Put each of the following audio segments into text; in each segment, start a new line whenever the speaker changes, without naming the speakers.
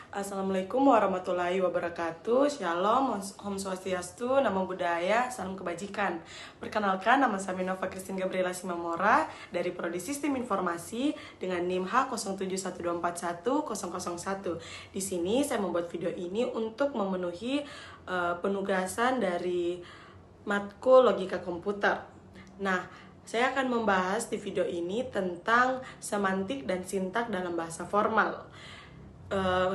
Assalamualaikum warahmatullahi wabarakatuh. Shalom, Om Swastiastu, Namo Buddhaya, Salam Kebajikan. Perkenalkan, nama saya Nova Christine Gabriela Simamora dari Prodi Sistem Informasi dengan NIM H0712410001. Di sini saya membuat video ini untuk memenuhi penugasan dari matkul logika komputer. Nah, saya akan membahas di video ini tentang semantik dan sintak dalam bahasa formal.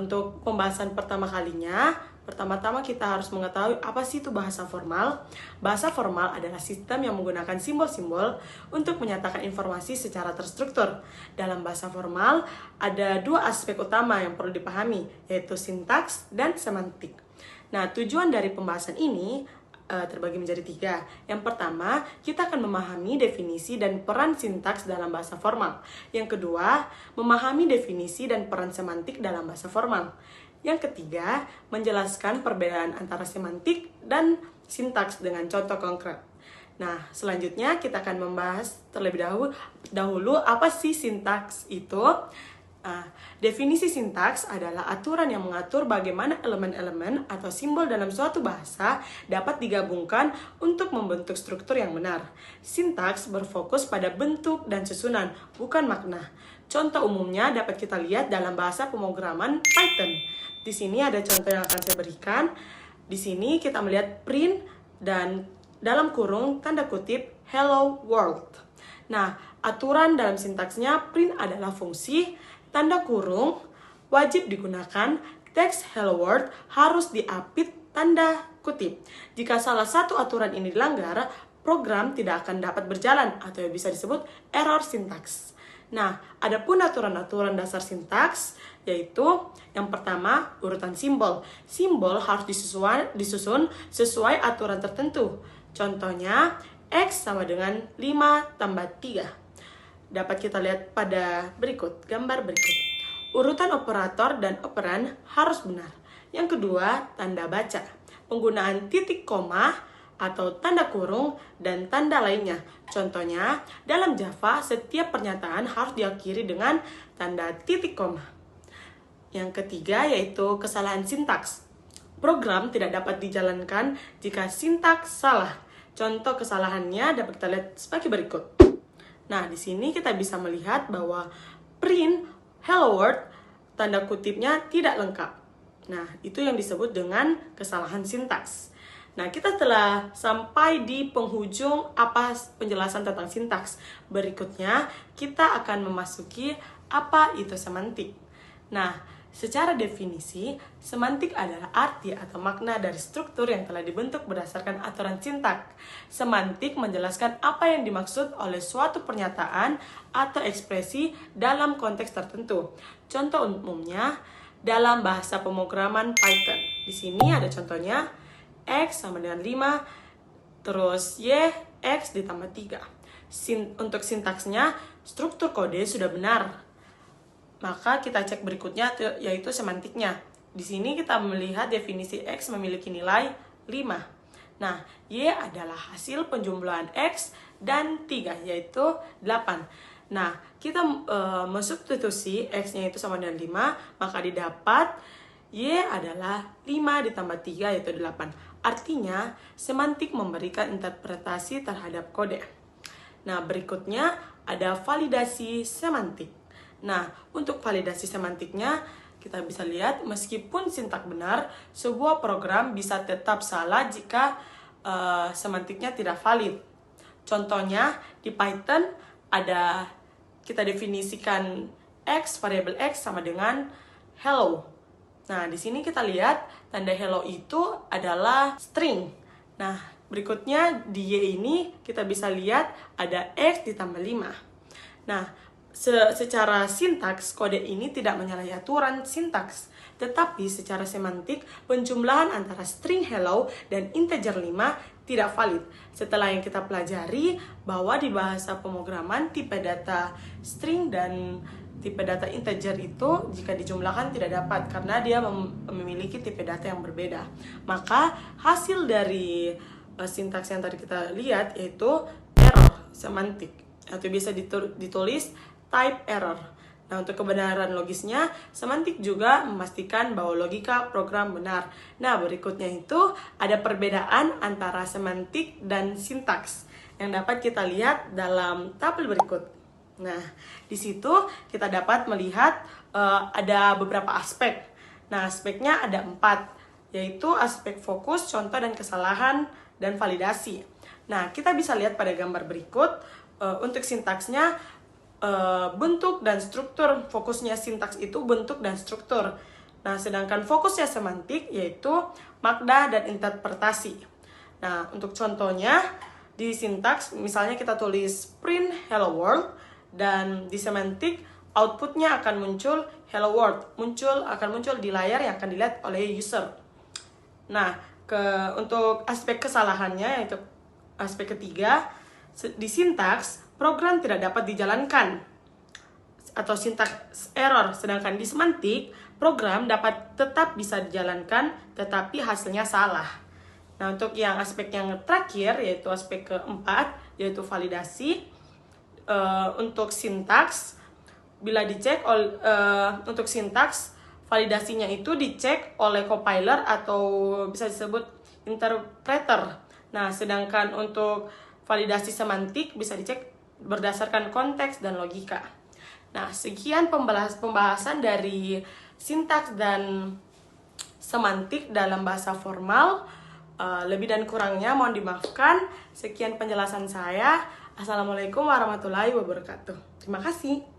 Untuk pembahasan pertama kalinya, pertama-tama kita harus mengetahui apa sih itu bahasa formal. Bahasa formal adalah sistem yang menggunakan simbol-simbol untuk menyatakan informasi secara terstruktur. Dalam bahasa formal, ada dua aspek utama yang perlu dipahami, yaitu sintaks dan semantik. Nah, tujuan dari pembahasan ini terbagi menjadi tiga. Yang pertama, kita akan memahami definisi dan peran sintaks dalam bahasa formal. Yang kedua, memahami definisi dan peran semantik dalam bahasa formal. Yang ketiga, menjelaskan perbedaan antara semantik dan sintaks dengan contoh konkret. Nah, selanjutnya kita akan membahas terlebih dahulu apa sih sintaks itu. Definisi sintaks adalah aturan yang mengatur bagaimana elemen-elemen atau simbol dalam suatu bahasa dapat digabungkan untuk membentuk struktur yang benar. Sintaks berfokus pada bentuk dan susunan, bukan makna. Contoh umumnya dapat kita lihat dalam bahasa pemrograman Python. Di sini ada contoh yang akan saya berikan. Di sini kita melihat print dan dalam kurung tanda kutip hello world. Nah, aturan dalam sintaksnya print adalah fungsi, tanda kurung wajib digunakan, teks hello world harus diapit tanda kutip. Jika salah satu aturan ini dilanggar, program tidak akan dapat berjalan atau bisa disebut error sintaks. Nah, adapun aturan-aturan dasar sintaks yaitu yang pertama, urutan simbol. Simbol harus disusun sesuai aturan tertentu. Contohnya, X sama dengan 5 tambah 3. Dapat kita lihat pada gambar berikut. Urutan operator dan operan harus benar. Yang kedua, tanda baca. Penggunaan titik koma atau tanda kurung dan tanda lainnya. Contohnya, dalam Java, setiap pernyataan harus diakhiri dengan tanda titik koma. Yang ketiga, yaitu kesalahan sintaks. Program tidak dapat dijalankan jika sintaks salah. Contoh kesalahannya dapat kita lihat sebagai berikut. Nah, di sini kita bisa melihat bahwa print hello world tanda kutipnya tidak lengkap. Nah, itu yang disebut dengan kesalahan sintaks. Nah, kita telah sampai di penghujung penjelasan tentang sintaks. Berikutnya, kita akan memasuki apa itu semantik. Nah, secara definisi, semantik adalah arti atau makna dari struktur yang telah dibentuk berdasarkan aturan sintak. Semantik menjelaskan apa yang dimaksud oleh suatu pernyataan atau ekspresi dalam konteks tertentu. Contoh umumnya dalam bahasa pemrograman Python. Di sini ada contohnya X sama dengan 5, terus Y, X ditambah 3. Untuk sintaksnya, struktur kode sudah benar. Maka kita cek berikutnya yaitu semantiknya. Di sini kita melihat definisi X memiliki nilai 5. Nah, Y adalah hasil penjumlahan X dan 3 yaitu 8. Nah, kita mensubstitusi X-nya itu sama dengan 5, maka didapat Y adalah 5 ditambah 3 yaitu 8. Artinya, semantik memberikan interpretasi terhadap kode. Nah, berikutnya ada validasi semantik. Nah, untuk validasi semantiknya, kita bisa lihat meskipun sintak benar, sebuah program bisa tetap salah jika semantiknya tidak valid. Contohnya, di Python kita definisikan variabel X sama dengan hello. Nah, di sini kita lihat tanda hello itu adalah string. Nah, berikutnya di Y ini kita bisa lihat ada X ditambah 5. Nah, secara sintaks, kode ini tidak menyalahi aturan sintaks. Tetapi secara semantik, penjumlahan antara string hello dan integer 5 tidak valid. Setelah yang kita pelajari bahwa di bahasa pemrograman tipe data string dan tipe data integer itu jika dijumlahkan tidak dapat karena dia memiliki tipe data yang berbeda. Maka hasil dari sintaks yang tadi kita lihat yaitu error semantik atau bisa ditulis type error. Nah, untuk kebenaran logisnya, semantik juga memastikan bahwa logika program benar. Nah, berikutnya itu ada perbedaan antara semantik dan sintaks yang dapat kita lihat dalam tabel berikut. Nah, di situ kita dapat melihat ada beberapa aspek. Nah, aspeknya ada 4, yaitu aspek fokus, contoh dan kesalahan, dan validasi. Nah, kita bisa lihat pada gambar berikut, untuk sintaksnya, bentuk dan struktur. Fokusnya sintaks itu bentuk dan struktur. Nah, sedangkan fokusnya semantik yaitu makna dan interpretasi. Nah, untuk contohnya di sintaks misalnya kita tulis print hello world, dan di semantik outputnya akan muncul hello world, akan muncul di layar yang akan dilihat oleh user. Nah, untuk aspek kesalahannya yaitu aspek ketiga, di sintaks program tidak dapat dijalankan atau sintaks error, sedangkan di semantik program dapat tetap bisa dijalankan tetapi hasilnya salah. Nah, untuk yang aspek yang terakhir yaitu aspek keempat yaitu validasi, untuk sintaks bila dicek untuk sintaks validasinya itu dicek oleh compiler atau bisa disebut interpreter. Nah, sedangkan untuk validasi semantik bisa dicek berdasarkan konteks dan logika. Nah, sekian pembahasan dari sintaks dan semantik dalam bahasa formal. Lebih dan kurangnya mohon dimaafkan. Sekian penjelasan saya. Assalamualaikum warahmatullahi wabarakatuh. Terima kasih.